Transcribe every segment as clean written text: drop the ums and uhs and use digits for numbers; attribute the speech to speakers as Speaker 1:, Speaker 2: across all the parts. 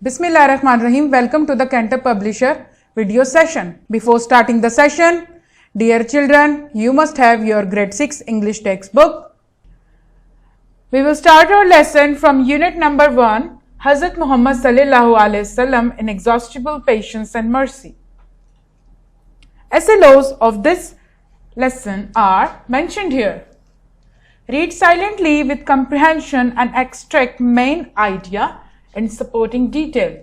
Speaker 1: Bismillahirrahmanirrahim. Welcome to the Cantab Publisher video session. Before starting the session, dear children, you must have your grade 6 English textbook. We will start our lesson from unit number 1, Hazrat Muhammad sallallahu alaihi wasallam, inexhaustible patience and mercy. SLOs of this lesson are mentioned here. Read silently with comprehension and extract main idea and supporting detail.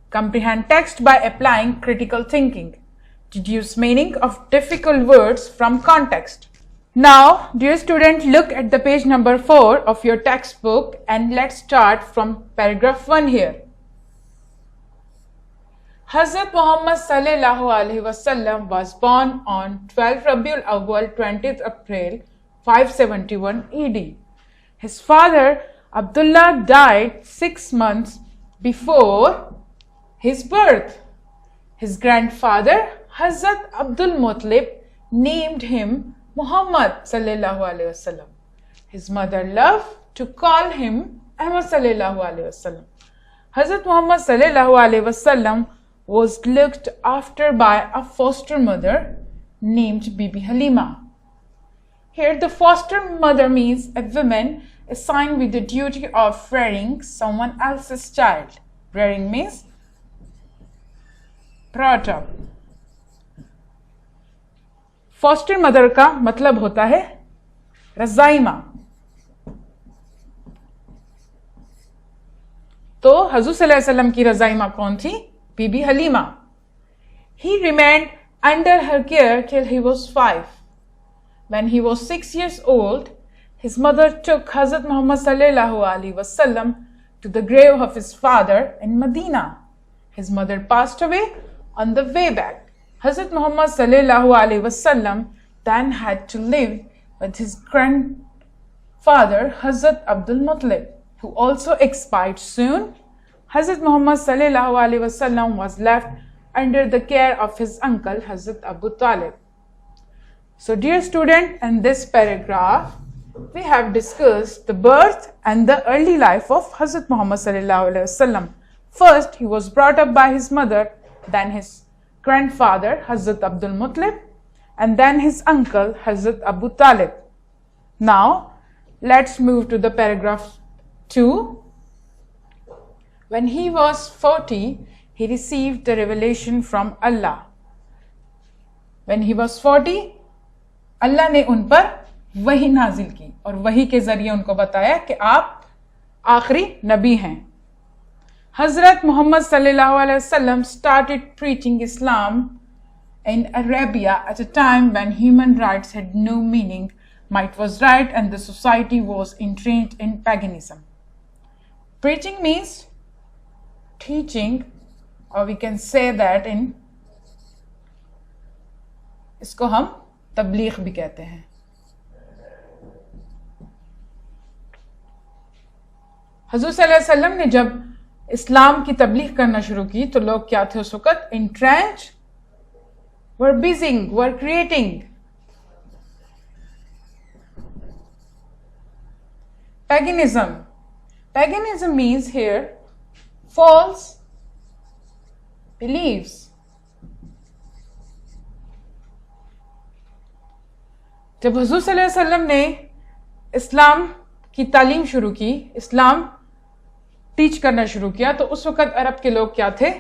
Speaker 1: Comprehend text by applying critical thinking. Deduce meaning of difficult words from context. Now, dear student, look at the page number 4 of your textbook and let's start from paragraph 1 here. Hazrat Muhammad sallallahu alaihi wasallam was born on 12 Rabiul Awwal 20th April 571 ED. His father Abdullah died 6 months before his birth. His grandfather Hazrat Abdul Muttalib named him Muhammad sallallahu alaihi wasallam. His mother loved to call him Ahmad sallallahu alaihi wasallam. Hazrat Muhammad sallallahu alaihi wasallam was looked after by a foster mother named Bibi Halima. Here the foster mother means a woman assigned with the duty of rearing someone else's child. Rearing means brought up. Foster mother का मतलब होता है रज़ाई माँ. तो हज़ूर सल्लल्लाहु अलैहि वसल्लम की रज़ाई माँ कौन थी? बीबी Halima. He remained under her care till he was 5. When he was 6 years old, his mother took Hazrat Muhammad sallallahu alaihi wasallam to the grave of his father in Medina. His mother passed away on the way back. Hazrat Muhammad sallallahu alaihi wasallam then had to live with his grandfather Hazrat Abdul Muttalib, who also expired soon. Hazrat Muhammad sallallahu alaihi wasallam was left under the care of his uncle Hazrat Abu Talib. So dear student, in this paragraph, we have discussed the birth and the early life of Hazrat Muhammad sallallahu alaihi wasallam. First, he was brought up by his mother, then his grandfather Hazrat Abdul Muttalib, and then his uncle Hazrat Abu Talib. Now, let's move to the paragraph 2. When he was 40, he received the revelation from Allah. When he was 40, अल्लाह ने उन पर वही नाजिल की और वही के जरिए उनको बताया कि आप आखिरी नबी हैं. Hazrat Muhammad sallallahu alaihi wasallam started preaching Islam in Arabia at a time when human rights had no meaning, might was right, and the society was entrenched in paganism. Preaching means teaching, or we can say that in इसको हम तबलीग भी कहते हैं. हजूर सल्लल्लाहु अलैहि वसल्लम ने जब इस्लाम की तबलीग करना शुरू की तो लोग क्या थे उस वक्त? इंट्रेंच, वर बिजिंग, were creating. Paganism. Paganism means here false beliefs. जब हुजूर सल्लल्लाहु अलैहि वसल्लम ने इस्लाम की तालीम शुरू की, इस्लाम टीच करना शुरू किया, तो उस वक्त अरब के लोग क्या थे?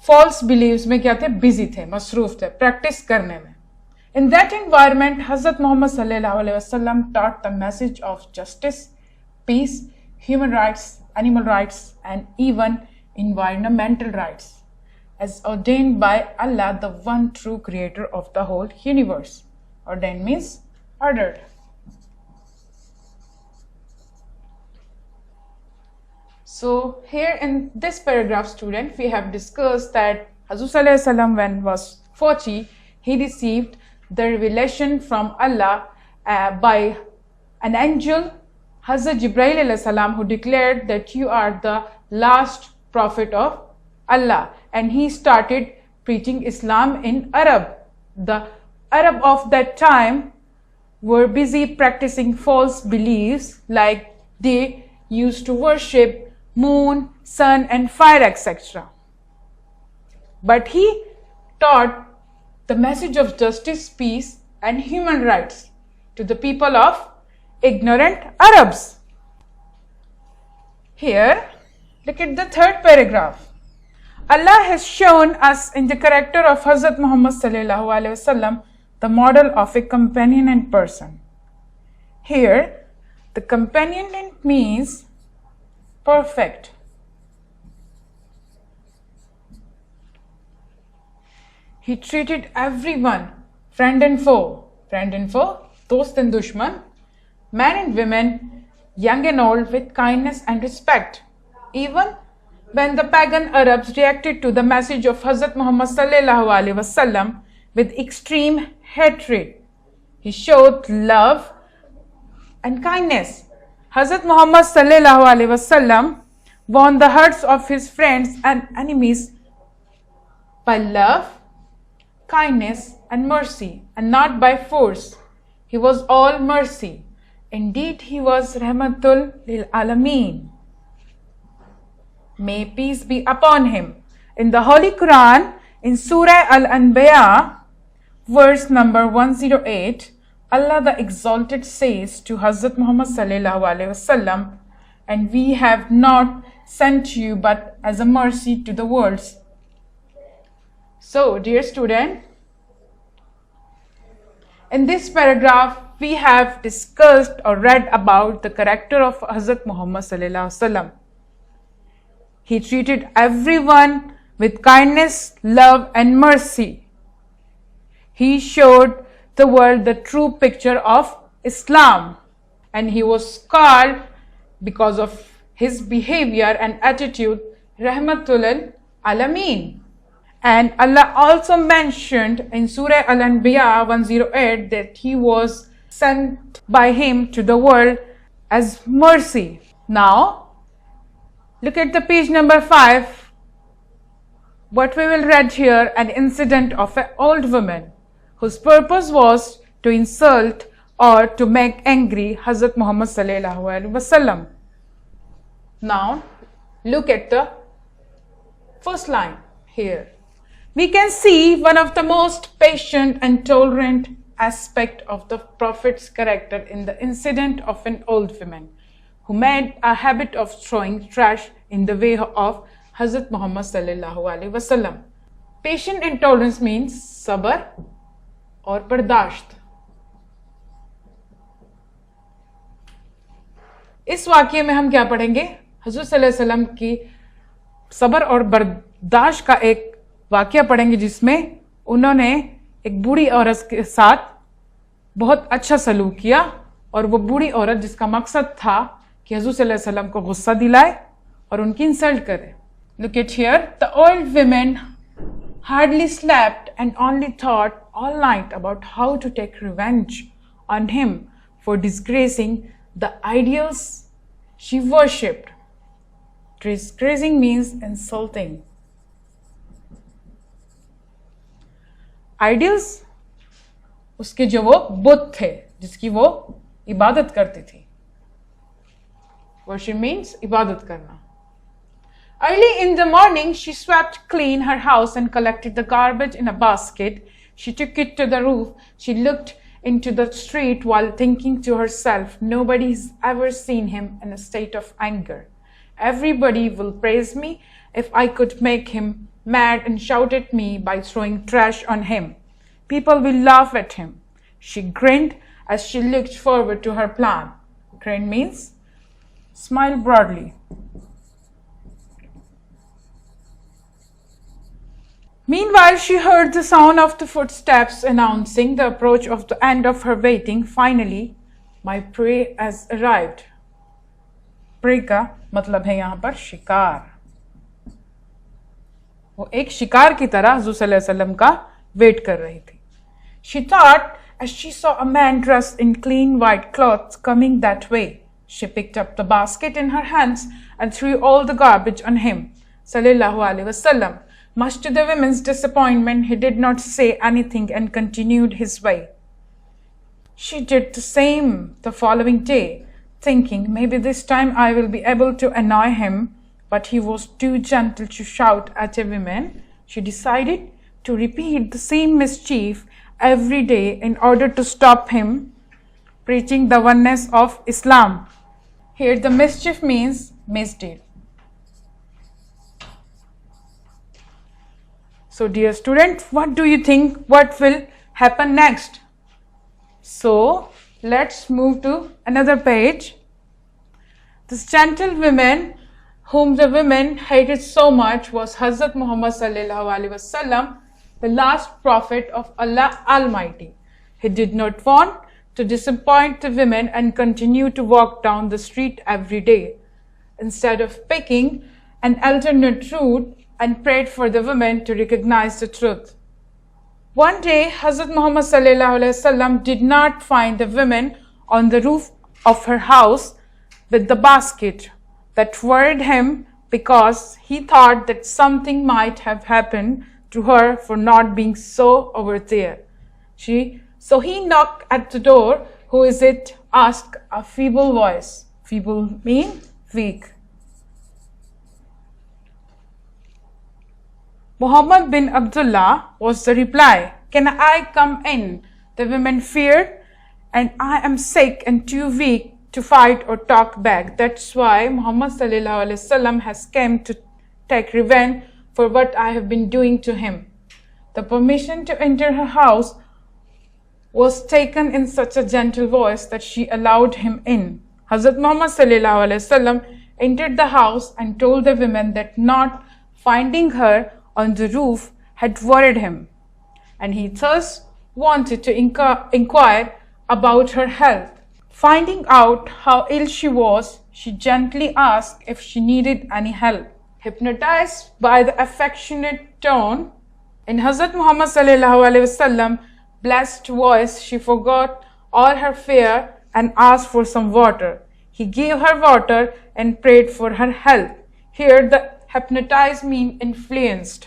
Speaker 1: फॉल्स बिलीव्स में क्या थे? बिजी थे, मसरूफ थे प्रैक्टिस करने में. इन दैट एनवायरमेंट हजरत मोहम्मद सल्लल्लाहु अलैहि वसल्लम taught the message of justice, peace, human rights, animal rights, and even environmental rights, as ordained by Allah, the one true creator of the whole universe. Ordained means ordered. So here in this paragraph, student, we have discussed that Hazrat Sallallahu Alaihi Wasallam, when was 40, he received the revelation from Allah by an angel, Hazrat Jibreel alayhi salam, who declared that you are the last prophet of Allah, and he started preaching Islam in Arab. The Arab of that time were busy practicing false beliefs, like they used to worship moon, sun and fire, etc. But he taught the message of justice, peace and human rights to the people of ignorant Arabs. Here, look at the third paragraph. Allah has shown us in the character of Hazrat Muhammad sallallahu alaihi wasallam the model of a companion and person. Here, the companion means perfect. He treated everyone, friend and foe, dost and dushman, men and women, young and old, with kindness and respect. Even when the pagan Arabs reacted to the message of Hazrat Muhammad sallallahu alaihi wasallam with extreme hatred, he showed love and kindness. Hazrat Muhammad sallallahu alaihi wasallam won the hearts of his friends and enemies by love, kindness and mercy, and not by force. He was all mercy. Indeed, he was Rahmatul lil Alameen. May peace be upon him. In the Holy Quran, in Surah Al-Anbiya, verse number 108, Allah the Exalted says to Hazrat Muhammad sallallahu alaihi wasallam, and we have not sent you but as a mercy to the worlds. So, dear student, in this paragraph, we have discussed or read about the character of Hazrat Muhammad sallallahu alaihi wasallam. He treated everyone with kindness, love and mercy. He showed the world the true picture of Islam, and he was called because of his behavior and attitude Rahmatul lil Alameen. And Allah also mentioned in Surah Al-Anbiya 108 that he was sent by him to the world as mercy. Now, look at the page number 5. What we will read here, an incident of an old woman whose purpose was to insult or to make angry Hazrat Muhammad sallallahu alaihi wasallam. Now, look at the first line here. We can see one of the most patient and tolerant aspect of the Prophet's character in the incident of an old woman who made a habit of throwing trash in the way of Hazrat Muhammad sallallahu alaihi wasallam. Patient and tolerance means sabr or bardasht. इस वाक्य में हम क्या पढ़ेंगे? हज़रत सल्लल्लाहु अलैहि वसल्लम की सब्र और बर्दाश्त का एक वाक्य पढ़ेंगे जिसमें उन्होंने एक बूढ़ी औरत के साथ बहुत अच्छा सलूक किया, और वो बूढ़ी औरत जिसका मकसद था कि हज़रत सल्लल्लाहु अलैहि वसल्लम को गुस्सा दिलाए और उनकी इंसल्ट करे. Look at here. The old woman hardly slept and only thought all night about how to take revenge on him for disgracing the ideals she worshipped. Disgracing means insulting. Ideals उसके जो वो बुत थे जिसकी वो इबादत करती थी. Worship means इबादत करना. Early in the morning, she swept clean her house and collected the garbage in a basket. She took it to the roof. She looked into the street while thinking to herself, nobody's ever seen him in a state of anger. Everybody will praise me if I could make him mad and shout at me by throwing trash on him. People will laugh at him. She grinned as she looked forward to her plan. Grin means smile broadly. Meanwhile, she heard the sound of the footsteps announcing the approach of the end of her waiting. Finally, my prey has arrived. Prey का मतलब है यहाँ पर शिकार. वो एक शिकार की तरह हुज़ूर सल्लल्लाहु अलैहि वसल्लम का वेट कर रही थी. She thought as she saw a man dressed in clean white clothes coming that way. She picked up the basket in her hands and threw all the garbage on him. Sallallahu alaihi wasallam. Much to the woman's disappointment, he did not say anything and continued his way. She did the same the following day, thinking maybe this time I will be able to annoy him but he was too gentle to shout at a woman. She decided to repeat the same mischief every day in order to stop him preaching the oneness of Islam. Here the mischief means misdeed. So dear student, what do you think what will happen next? So let's move to another page. This gentle woman whom the women hated so much was Hazrat Muhammad sallallahu alaihi wasallam, the last prophet of Allah Almighty. He did not want to disappoint the women and continued to walk down the street every day. Instead of picking an alternate route, and prayed for the women to recognize the truth. One day, Hazrat Muhammad sallallahu alaihi wasallam did not find the women on the roof of her house with the basket. That worried him because he thought that something might have happened to her for not being so over there. So he knocked at the door. Who is it? Asked a feeble voice. Feeble mean weak. Muhammad bin Abdullah was the reply. Can I come in? The women feared, and I am sick and too weak to fight or talk back. That's why Muhammad sallallahu alaihi wasallam has come to take revenge for what I have been doing to him. The permission to enter her house was taken in such a gentle voice that she allowed him in. Hazrat Muhammad sallallahu alaihi wasallam entered the house and told the women that not finding her on the roof had worried him, and he thus wanted to inquire about her health. Finding out how ill she was, she gently asked if she needed any help. Hypnotized by the affectionate tone in Hazrat Muhammad sallallahu alaihi wasallam blessed voice, she forgot all her fear and asked for some water. He gave her water and prayed for her health. Here the hypnotized mean influenced.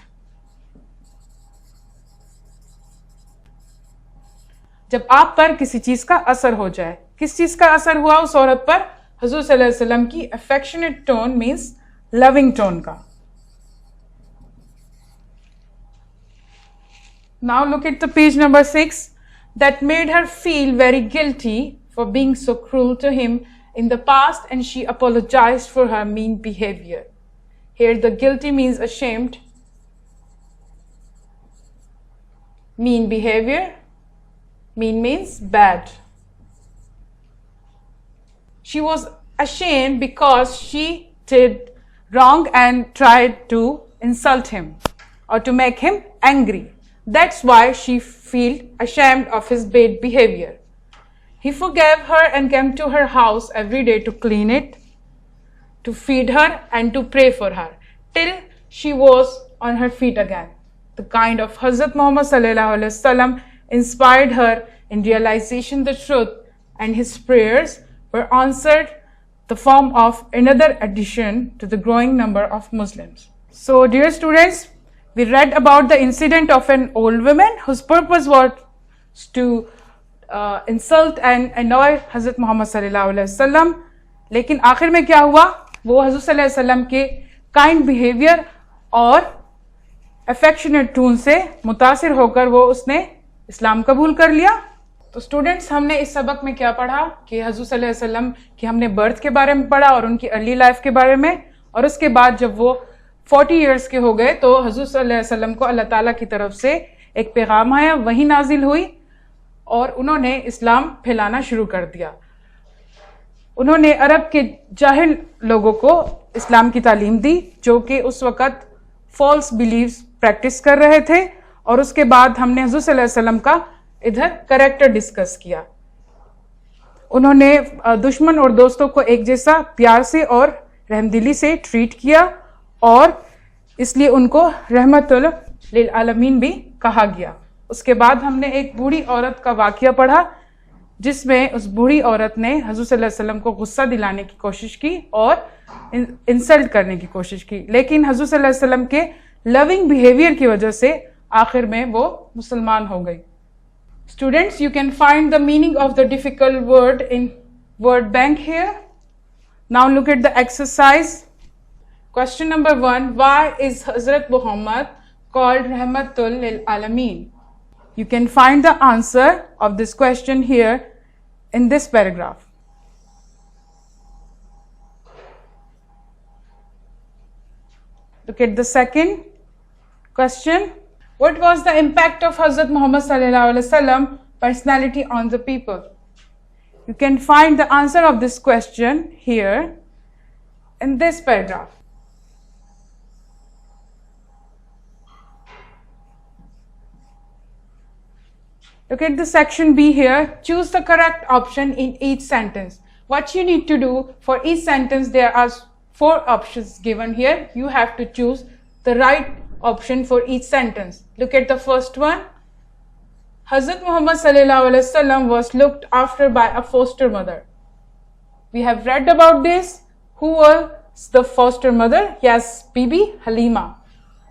Speaker 1: जब आप पर किसी चीज का असर हो जाए, किस चीज का असर हुआ उस औरत पर? हुजूर सल्लल्लाहु अलैहि वसल्लम की affectionate tone means loving tone का. Now look at the page number 6. That made her feel very guilty for being so cruel to him in the past, and she apologized for her mean behavior. Here the guilty means ashamed. Mean behavior. Mean means bad. She was ashamed because she did wrong and tried to insult him or to make him angry. That's why she felt ashamed of his bad behavior. He forgave her and came to her house every day to clean it, to feed her and to pray for her till she was on her feet again. The kind of Hazrat Muhammad sallallahu alaihi wasallam inspired her in realization the truth, and his prayers were answered the form of another addition to the growing number of Muslims. So dear students, we read about the incident of an old woman whose purpose was to insult and annoy Hazrat Muhammad sallallahu alaihi wasallam. लेकिन आखिर में क्या हुआ? वो हज़रत सल्लल्लाहु अलैहि वसल्लम के काइंड बिहेवियर और अफेक्शनेट टून से मुतासिर होकर वो उसने इस्लाम कबूल कर लिया. तो स्टूडेंट्स, हमने इस सबक में क्या पढ़ा कि हज़रत सल्लल्लाहु अलैहि वसल्लम की हमने बर्थ के बारे में पढ़ा और उनकी अर्ली लाइफ के बारे में, और उसके बाद जब वो 40 इयर्स के हो गए तो हज़रत सल्लल्लाहु अलैहि वसल्लम को अल्लाह ताला की तरफ से एक पैगाम आया, वही नाजिल हुई और उन्होंने इस्लाम फैलाना शुरू कर दिया. उन्होंने अरब के जाहिल लोगों को इस्लाम की तालीम दी जो कि उस वक़्त फॉल्स बिलीव्स प्रैक्टिस कर रहे थे, और उसके बाद हमने हज़रत सल्लल्लाहु अलैहि वसल्लम का इधर कैरेक्टर डिस्कस किया. उन्होंने दुश्मन और दोस्तों को एक जैसा प्यार से और रहमदिली से ट्रीट किया, और इसलिए उनको रहमतुल लिल आलमीन भी कहा गया. उसके बाद हमने एक बूढ़ी औरत का वाक़या पढ़ा जिसमें उस बूढ़ी औरत ने हज़रत सल्लल्लाहु अलैहि वसल्लम को गुस्सा दिलाने की कोशिश की और इंसल्ट करने की कोशिश की, लेकिन हज़रत सल्लल्लाहु अलैहि वसल्लम के लविंग बिहेवियर की वजह से आखिर में वो मुसलमान हो गई. Students, you can find the meaning of the difficult word in word bank here. Now look at the exercise. Question number 1. Why is Hazrat Muhammad called Rahmatul lil Alameen? You can find the answer of this question here in this paragraph. Look at the second question. What was the impact of Hazrat Muhammad sallallahu alaihi wasallam personality on the people? You can find the answer of this question here in this paragraph. Look at the section B here. Choose the correct option in each sentence. What you need to do for each sentence, there are 4 options given here. You have to choose the right option for each sentence. Look at the first one. Hazrat Muhammad sallallahu alaihi wasallam was looked after by a foster mother. We have read about this. Who was the foster mother? Yes, Bibi Halima.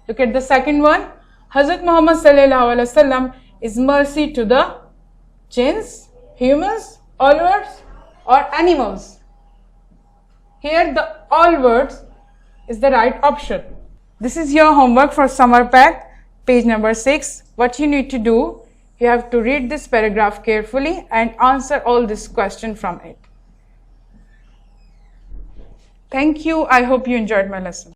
Speaker 1: Look at the second one. Hazrat Muhammad sallallahu alaihi wasallam is mercy to the jinns, humans, all words or animals. Here the all words is the right option. This is your homework for summer pack, page number 6. What you need to do, you have to read this paragraph carefully and answer all this question from it. Thank you. I hope you enjoyed my lesson.